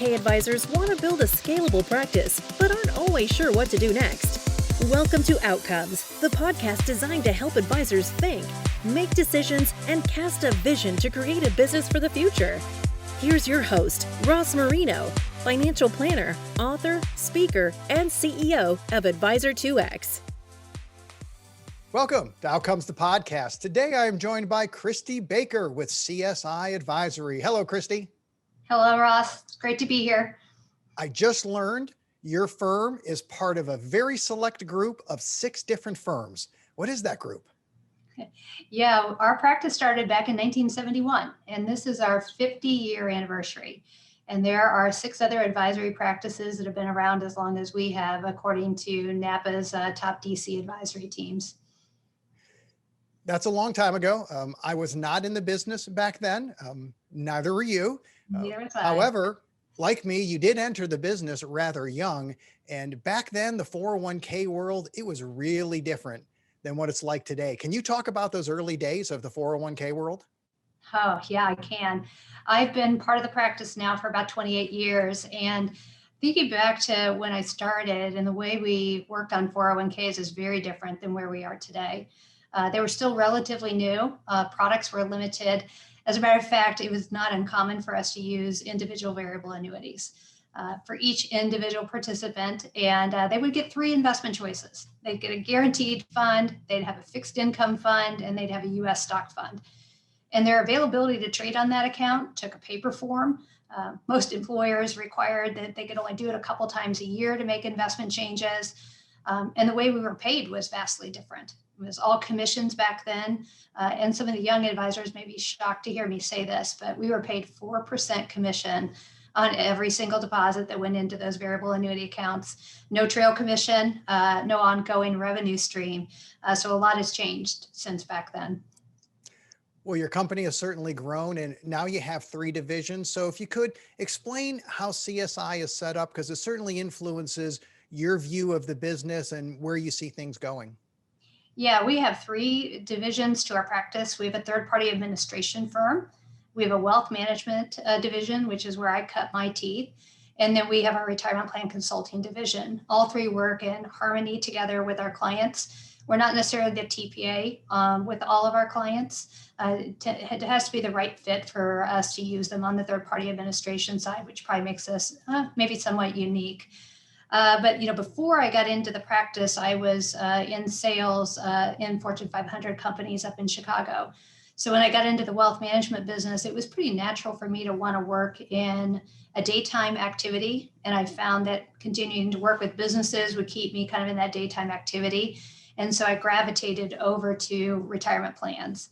401k advisors want to build a scalable practice, but aren't always sure what to do next. Welcome to Outcomes, the podcast designed to help advisors think, make decisions, and cast a vision to create a business for the future. Here's your host, Ross Marino, financial planner, author, speaker, and CEO of Advisor 2X. Welcome to Outcomes, the podcast. Today, I am joined by Kristi Baker with CSi Advisory. Hello, Kristi. Hello, Ross. It's great to be here. I just learned your firm is part of a very select group of 6 different firms. What is that group? Yeah, our practice started back in 1971, and this is our 50-year anniversary. And there are 6 other advisory practices that have been around as long as we have, according to NAPA's top DC advisory teams. That's a long time ago. I was not in the business back then. Neither were you. Neither was I. However, like me, you did enter the business rather young. And back then, the 401k world, it was really different than what it's like today. Can you talk about those early days of the 401k world? Oh, yeah, I can. I've been part of the practice now for about 28 years. And thinking back to when I started, and the way we worked on 401ks is very different than where we are today. They were still relatively new. Products were limited. As a matter of fact, it was not uncommon for us to use individual variable annuities for each individual participant. And they would get 3 investment choices. They'd get a guaranteed fund, they'd have a fixed income fund, and they'd have a US stock fund. And their availability to trade on that account took a paper form. Most employers required that they could only do it a couple times a year to make investment changes. And the way we were paid was vastly different. It was all commissions back then. And some of the young advisors may be shocked to hear me say this, but we were paid 4% commission on every single deposit that went into those variable annuity accounts. No trail commission, no ongoing revenue stream. So a lot has changed since back then. Well, your company has certainly grown, and now you have 3 divisions. So if you could explain how CSi is set up, because it certainly influences your view of the business and where you see things going. Yeah, we have 3 divisions to our practice. We have a third-party administration firm. We have a wealth management division, which is where I cut my teeth. And then we have our retirement plan consulting division. All 3 work in harmony together with our clients. We're not necessarily the TPA with all of our clients. It has to be the right fit for us to use them on the third-party administration side, which probably makes us maybe somewhat unique. But before I got into the practice, I was in sales in Fortune 500 companies up in Chicago. So when I got into the wealth management business, it was pretty natural for me to want to work in a daytime activity. And I found that continuing to work with businesses would keep me kind of in that daytime activity. And so I gravitated over to retirement plans.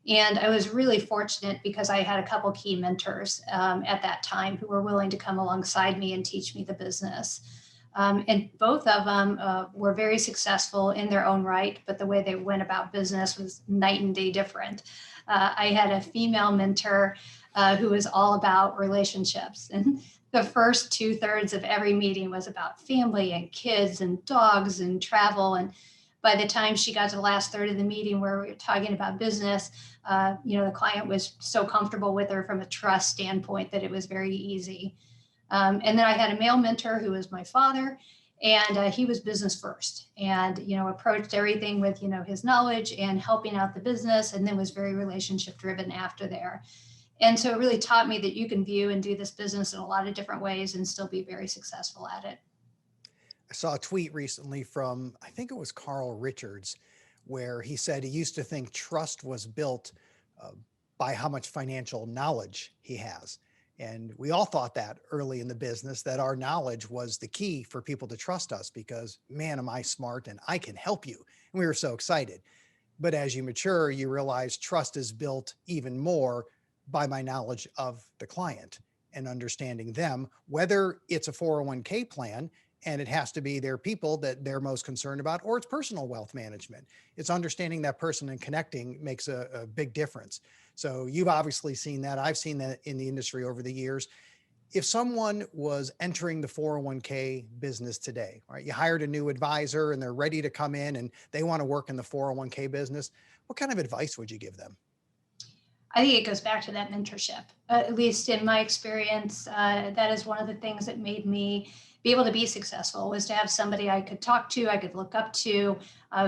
And I was really fortunate because I had a couple key mentors at that time who were willing to come alongside me and teach me the business. And both of them were very successful in their own right, but the way they went about business was night and day different. I had a female mentor who was all about relationships. And the first 2/3 of every meeting was about family and kids and dogs and travel. And by the time she got to the last third of the meeting where we were talking about business, the client was so comfortable with her from a trust standpoint that it was very easy. And then I had a male mentor who was my father, and he was business first and, approached everything with, his knowledge and helping out the business, and then was very relationship driven after there. And so it really taught me that you can view and do this business in a lot of different ways and still be very successful at it. I saw a tweet recently from, I think it was Carl Richards, where he said he used to think trust was built by how much financial knowledge he has. And we all thought that early in the business, that our knowledge was the key for people to trust us because, man, am I smart and I can help you. And we were so excited. But as you mature, you realize trust is built even more by my knowledge of the client and understanding them, whether it's a 401k plan and it has to be their people that they're most concerned about, or it's personal wealth management. It's understanding that person and connecting makes a big difference. So you've obviously seen that. I've seen that in the industry over the years. If someone was entering the 401k business today, right? You hired a new advisor and they're ready to come in and they want to work in the 401k business. What kind of advice would you give them? I think it goes back to that mentorship. At least in my experience, that is one of the things that made me be able to be successful, was to have somebody I could talk to, I could look up to,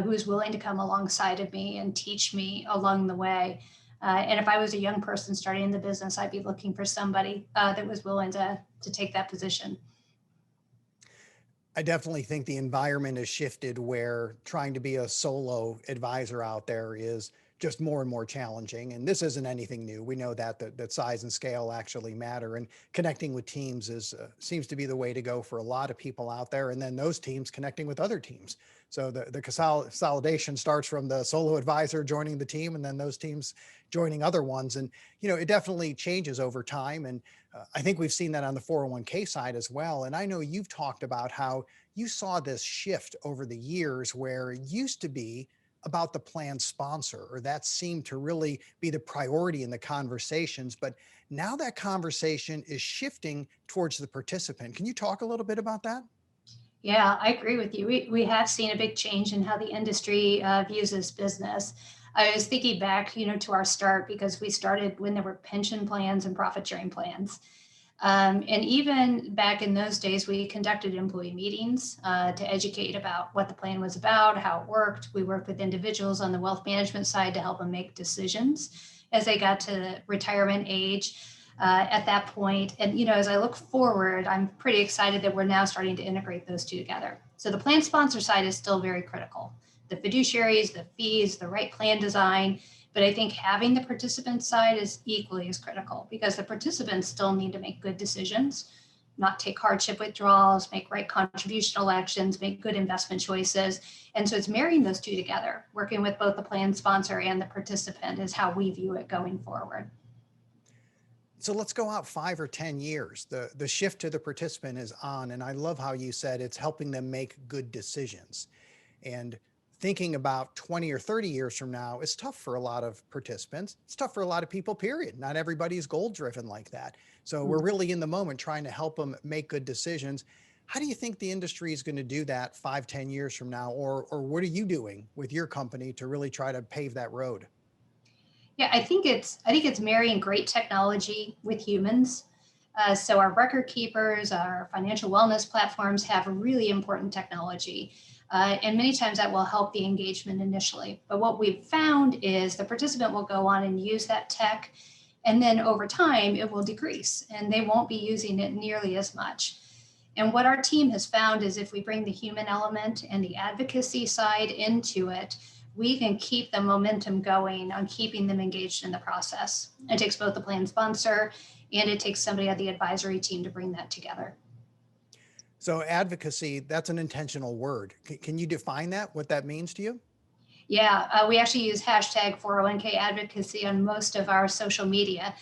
who was willing to come alongside of me and teach me along the way. And if I was a young person starting in the business, I'd be looking for somebody that was willing to take that position. I definitely think the environment has shifted where trying to be a solo advisor out there is just more and more challenging. And this isn't anything new. We know that size and scale actually matter, and connecting with teams is seems to be the way to go for a lot of people out there. And then those teams connecting with other teams. So the consolidation starts from the solo advisor joining the team, and then those teams joining other ones. And it definitely changes over time. And I think we've seen that on the 401k side as well. And I know you've talked about how you saw this shift over the years where it used to be about the plan sponsor, or that seemed to really be the priority in the conversations. But now that conversation is shifting towards the participant. Can you talk a little bit about that? Yeah, I agree with you. We have seen a big change in how the industry views this business. I was thinking back, to our start, because we started when there were pension plans and profit sharing plans. And even back in those days, we conducted employee meetings to educate about what the plan was about, how it worked. We worked with individuals on the wealth management side to help them make decisions as they got to retirement age at that point. And, as I look forward, I'm pretty excited that we're now starting to integrate those two together. So the plan sponsor side is still very critical. The fiduciaries, the fees, the right plan design. But I think having the participant side is equally as critical, because the participants still need to make good decisions, not take hardship withdrawals, make right contribution elections, make good investment choices. And so it's marrying those two together, working with both the plan sponsor and the participant is how we view it going forward. So let's go out 5 or 10 years. The shift to the participant is on. And I love how you said it's helping them make good decisions. And thinking about 20 or 30 years from now is tough for a lot of participants. It's tough for a lot of people, period. Not everybody's goal driven like that. So we're really in the moment trying to help them make good decisions. How do you think the industry is going to do that 5, 10 years from now? Or what are you doing with your company to really try to pave that road? Yeah, I think it's marrying great technology with humans. So our record keepers, our financial wellness platforms have really important technology. And many times that will help the engagement initially. But what we've found is the participant will go on and use that tech, and then over time it will decrease and they won't be using it nearly as much. And what our team has found is if we bring the human element and the advocacy side into it, we can keep the momentum going on keeping them engaged in the process. It takes both the plan sponsor and it takes somebody on the advisory team to bring that together. So advocacy, that's an intentional word. Can you define that, what that means to you? Yeah, we actually use hashtag 401k advocacy on most of our social media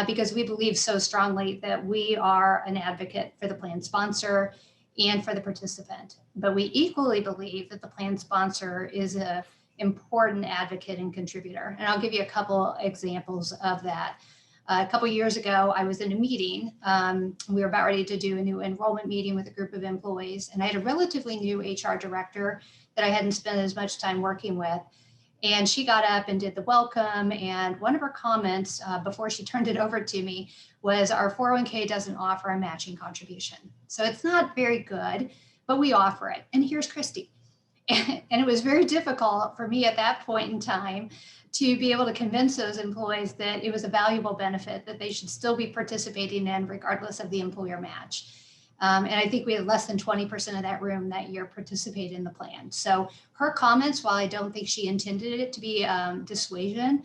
because we believe so strongly that we are an advocate for the plan sponsor and for the participant. But we equally believe that the plan sponsor is a important advocate and contributor. And I'll give you a couple examples of that. A couple years ago, I was in a meeting. We were about ready to do a new enrollment meeting with a group of employees, and I had a relatively new HR director that I hadn't spent as much time working with. And she got up and did the welcome. And one of her comments before she turned it over to me was, our 401k doesn't offer a matching contribution. So it's not very good, but we offer it. And here's Kristi. And it was very difficult for me at that point in time to be able to convince those employees that it was a valuable benefit that they should still be participating in regardless of the employer match. And I think we had less than 20% of that room that year participate in the plan. So her comments, while I don't think she intended it to be dissuasion,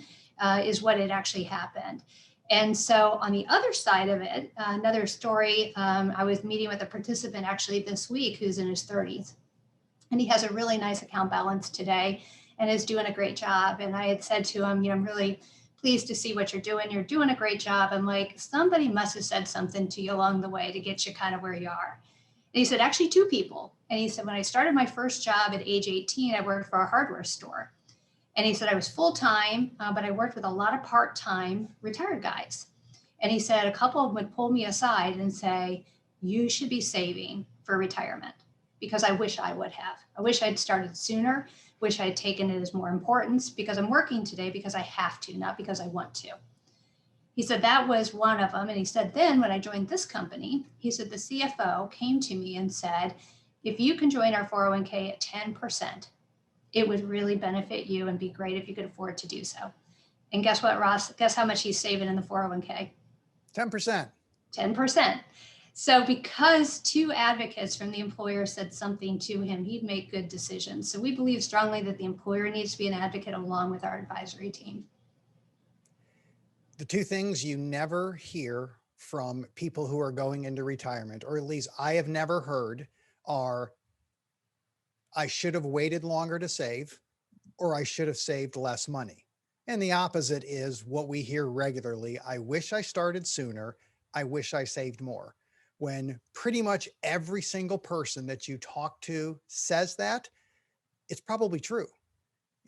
is what had actually happened. And so on the other side of it, another story, I was meeting with a participant actually this week who's in his 30s. And he has a really nice account balance today and is doing a great job. And I had said to him, I'm really pleased to see what you're doing. You're doing a great job. I'm like, somebody must have said something to you along the way to get you kind of where you are. And he said, actually, two people. And he said, when I started my first job at age 18, I worked for a hardware store. And he said, I was full-time, but I worked with a lot of part-time retired guys. And he said, a couple of them would pull me aside and say, you should be saving for retirement, because I wish I would have. I wish I'd started sooner, wish I'd taken it as more importance, because I'm working today because I have to, not because I want to. He said that was one of them. And he said, then when I joined this company, he said the CFO came to me and said, if you can join our 401k at 10%, it would really benefit you and be great if you could afford to do so. And guess what, Ross? Guess how much he's saving in the 401k? 10%. 10%. So because two advocates from the employer said something to him, he'd make good decisions. So we believe strongly that the employer needs to be an advocate along with our advisory team. The two things you never hear from people who are going into retirement, or at least I have never heard, are I should have waited longer to save, or I should have saved less money. And the opposite is what we hear regularly. I wish I started sooner. I wish I saved more. When pretty much every single person that you talk to says that, it's probably true.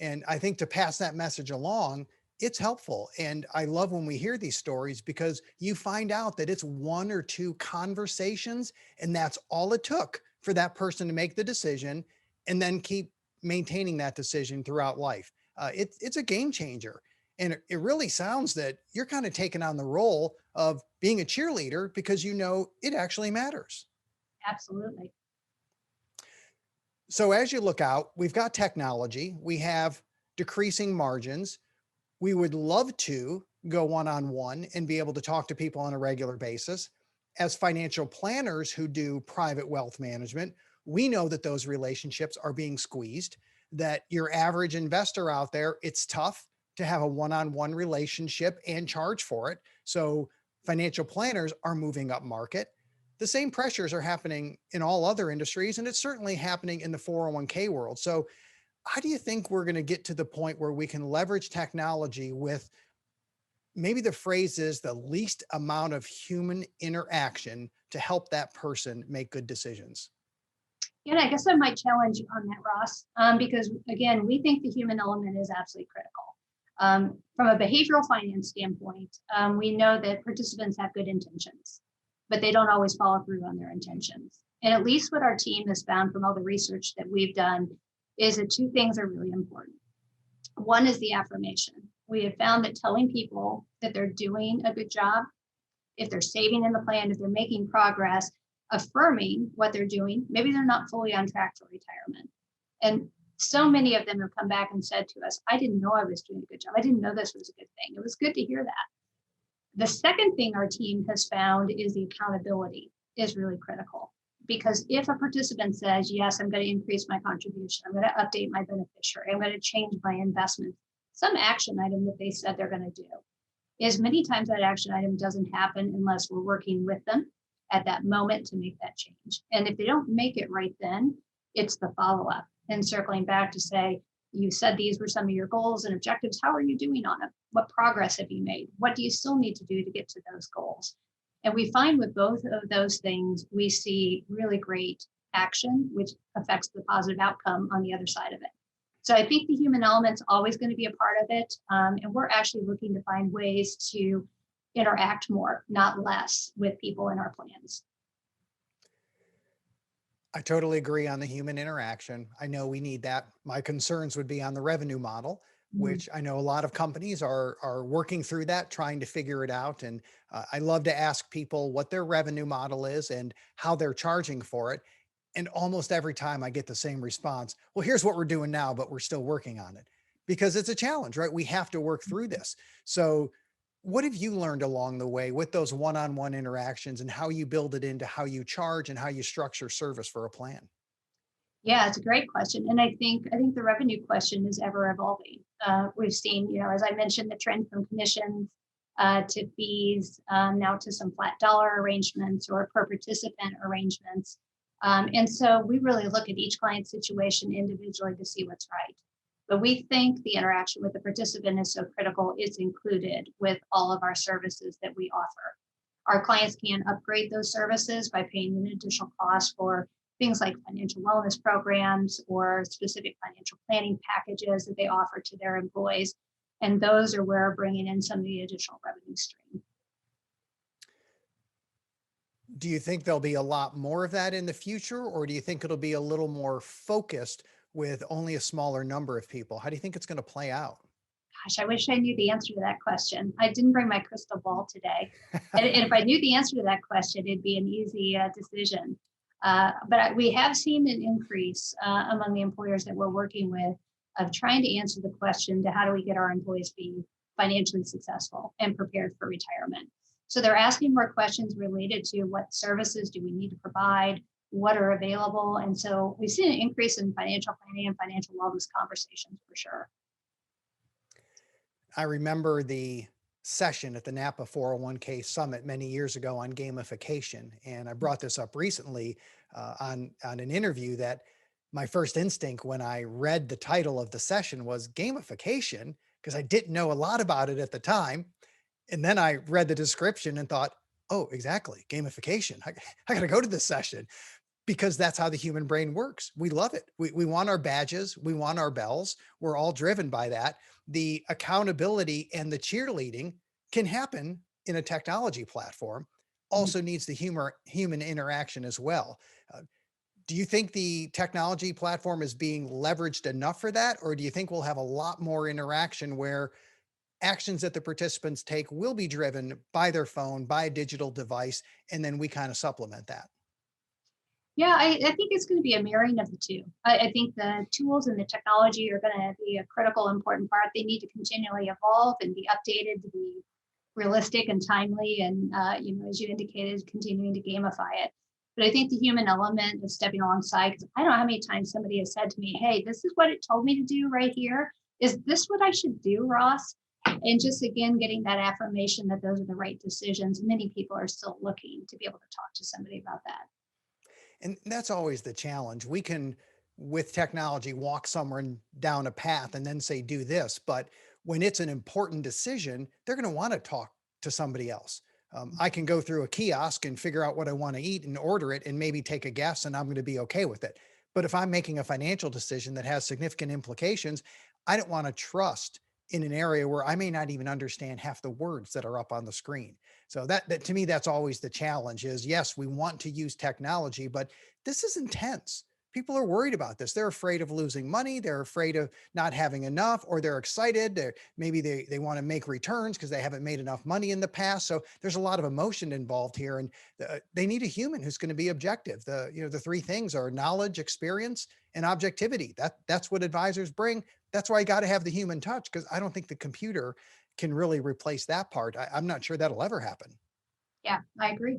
And I think to pass that message along, it's helpful. And I love when we hear these stories because you find out that it's one or two conversations, and that's all it took for that person to make the decision and then keep maintaining that decision throughout life. It's a game changer. And it really sounds that you're kind of taking on the role of being a cheerleader because you know it actually matters. Absolutely. So as you look out, we've got technology, we have decreasing margins. We would love to go one-on-one and be able to talk to people on a regular basis. As financial planners who do private wealth management, we know that those relationships are being squeezed, that your average investor out there, it's tough to have a one-on-one relationship and charge for it. So financial planners are moving up market. The same pressures are happening in all other industries, and it's certainly happening in the 401k world. So how do you think we're going to get to the point where we can leverage technology with maybe the phrase is the least amount of human interaction to help that person make good decisions? Yeah, I guess I might challenge you on that, Ross, because again, we think the human element is absolutely critical. From a behavioral finance standpoint, we know that participants have good intentions, but they don't always follow through on their intentions. And at least what our team has found from all the research that we've done is that two things are really important. One is the affirmation. We have found that telling people that they're doing a good job, if they're saving in the plan, if they're making progress, affirming what they're doing, maybe they're not fully on track for retirement. And so many of them have come back and said to us, I didn't know I was doing a good job. I didn't know this was a good thing. It was good to hear that. The second thing our team has found is the accountability is really critical. Because if a participant says, yes, I'm going to increase my contribution, I'm going to update my beneficiary, I'm going to change my investment, some action item that they said they're going to do, is many times that action item doesn't happen unless we're working with them at that moment to make that change. And if they don't make it right then, it's the follow-up and circling back to say, you said these were some of your goals and objectives. How are you doing on them? What progress have you made? What do you still need to do to get to those goals? And we find with both of those things, we see really great action, which affects the positive outcome on the other side of it. So I think the human element's always going to be a part of it. And we're actually looking to find ways to interact more, not less, with people in our plans. I totally agree on the human interaction. I know we need that. My concerns would be on the revenue model, which I know a lot of companies are working through that, trying to figure it out. And I love to ask people what their revenue model is and how they're charging for it. And almost every time I get the same response. Well, here's what we're doing now, but we're still working on it because it's a challenge, right? We have to work through this. So what have you learned along the way with those one-on-one interactions and how you build it into how you charge and how you structure service for a plan? Yeah, it's a great question. And I think the revenue question is ever evolving. We've seen, as I mentioned, the trend from commissions to fees, now to some flat dollar arrangements or per participant arrangements. And so we really look at each client situation individually to see what's right. But we think the interaction with the participant is so critical, it's included with all of our services that we offer. Our clients can upgrade those services by paying an additional cost for things like financial wellness programs or specific financial planning packages that they offer to their employees. And those are where we're bringing in some of the additional revenue stream. Do you think there'll be a lot more of that in the future, or do you think it'll be a little more focused with only a smaller number of people? How do you think it's going to play out? Gosh, I wish I knew the answer to that question. I didn't bring my crystal ball today. And if I knew the answer to that question, it'd be an easy decision. We have seen an increase among the employers that we're working with of trying to answer the question to how do we get our employees to be financially successful and prepared for retirement. So they're asking more questions related to what services do we need to provide, what are available. And so we've seen an increase in financial planning and financial wellness conversations for sure. I remember the session at the Napa 401k Summit many years ago on gamification. And I brought this up recently on an interview that my first instinct when I read the title of the session was gamification, because I didn't know a lot about it at the time. And then I read the description and thought, oh, exactly, gamification. I got to go to this session because that's how the human brain works. We love it. We want our badges. We want our bells. We're all driven by that. The accountability and the cheerleading can happen in a technology platform. Also needs the human interaction as well. Do you think the technology platform is being leveraged enough for that? Or do you think we'll have a lot more interaction where actions that the participants take will be driven by their phone, by a digital device, and then we kind of supplement that? Yeah, I think it's going to be a marrying of the two. I think the tools and the technology are going to be a critical, important part. They need to continually evolve and be updated to be realistic and timely. And, as you indicated, continuing to gamify it. But I think the human element of stepping alongside, because I don't know how many times somebody has said to me, hey, this is what it told me to do right here. Is this what I should do, Ross? And just, again, getting that affirmation that those are the right decisions. Many people are still looking to be able to talk to somebody about that. And that's always the challenge. We can, with technology, walk someone down a path and then say, do this. But when it's an important decision, they're going to want to talk to somebody else. I can go through a kiosk and figure out what I want to eat and order it and maybe take a guess and I'm going to be okay with it. But if I'm making a financial decision that has significant implications, I don't want to trust in an area where I may not even understand half the words that are up on the screen. So that to me, that's always the challenge is, yes, we want to use technology, but this is intense. People are worried about this. They're afraid of losing money. They're afraid of not having enough, or they're excited. Maybe they want to make returns because they haven't made enough money in the past. So there's a lot of emotion involved here, and they need a human who's going to be objective. The three things are knowledge, experience, and objectivity. That's what advisors bring. That's why you got to have the human touch, because I don't think the computer can really replace that part. I'm not sure that'll ever happen. Yeah, I agree.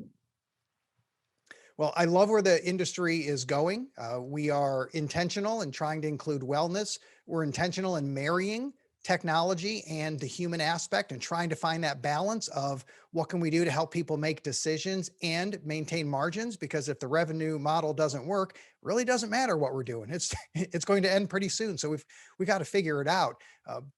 Well, I love where the industry is going. We are intentional in trying to include wellness. We're intentional in marrying technology and the human aspect and trying to find that balance of what can we do to help people make decisions and maintain margins, because if the revenue model doesn't work, it really doesn't matter what we're doing. It's going to end pretty soon. So we got to figure it out.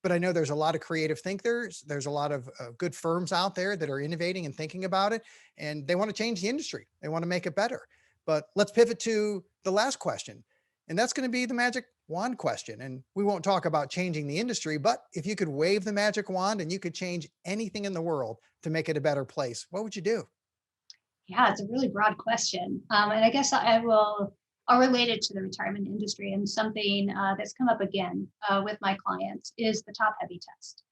But I know there's a lot of creative thinkers. There's a lot of good firms out there that are innovating and thinking about it, and they want to change the industry. They want to make it better. But let's pivot to the last question. And that's going to be the magic wand question. And we won't talk about changing the industry, but if you could wave the magic wand and you could change anything in the world to make it a better place, what would you do? Yeah, it's a really broad question. And I guess I'll relate it to the retirement industry, and something that's come up again with my clients is the top heavy test.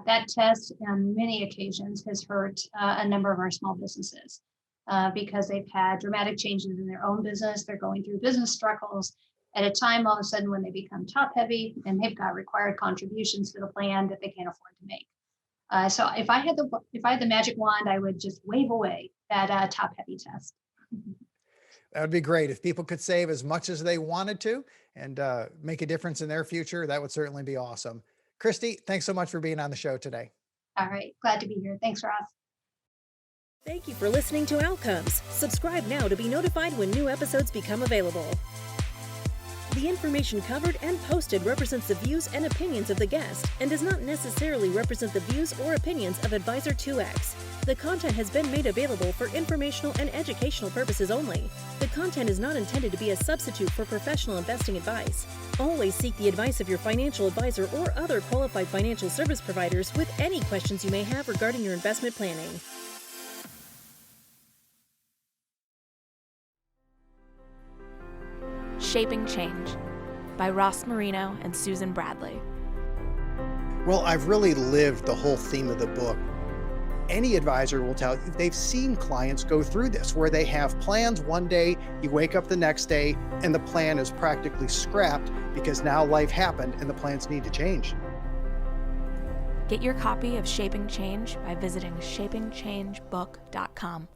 That test on many occasions has hurt a number of our small businesses because they've had dramatic changes in their own business. They're going through business struggles at a time all of a sudden when they become top heavy and they've got required contributions to the plan that they can't afford to make. So if I had the magic wand, I would just wave away that top heavy test. That would be great. If people could save as much as they wanted to and make a difference in their future, that would certainly be awesome. Kristi, thanks so much for being on the show today. All right. Glad to be here. Thanks, Ross. Thank you for listening to Outcomes. Subscribe now to be notified when new episodes become available. The information covered and posted represents the views and opinions of the guest and does not necessarily represent the views or opinions of Advisor 2X. The content has been made available for informational and educational purposes only. The content is not intended to be a substitute for professional investing advice. Always seek the advice of your financial advisor or other qualified financial service providers with any questions you may have regarding your investment planning. Shaping Change by Ross Marino and Susan Bradley. Well, I've really lived the whole theme of the book. Any advisor will tell you they've seen clients go through this where they have plans one day, you wake up the next day, and the plan is practically scrapped because now life happened and the plans need to change. Get your copy of Shaping Change by visiting shapingchangebook.com.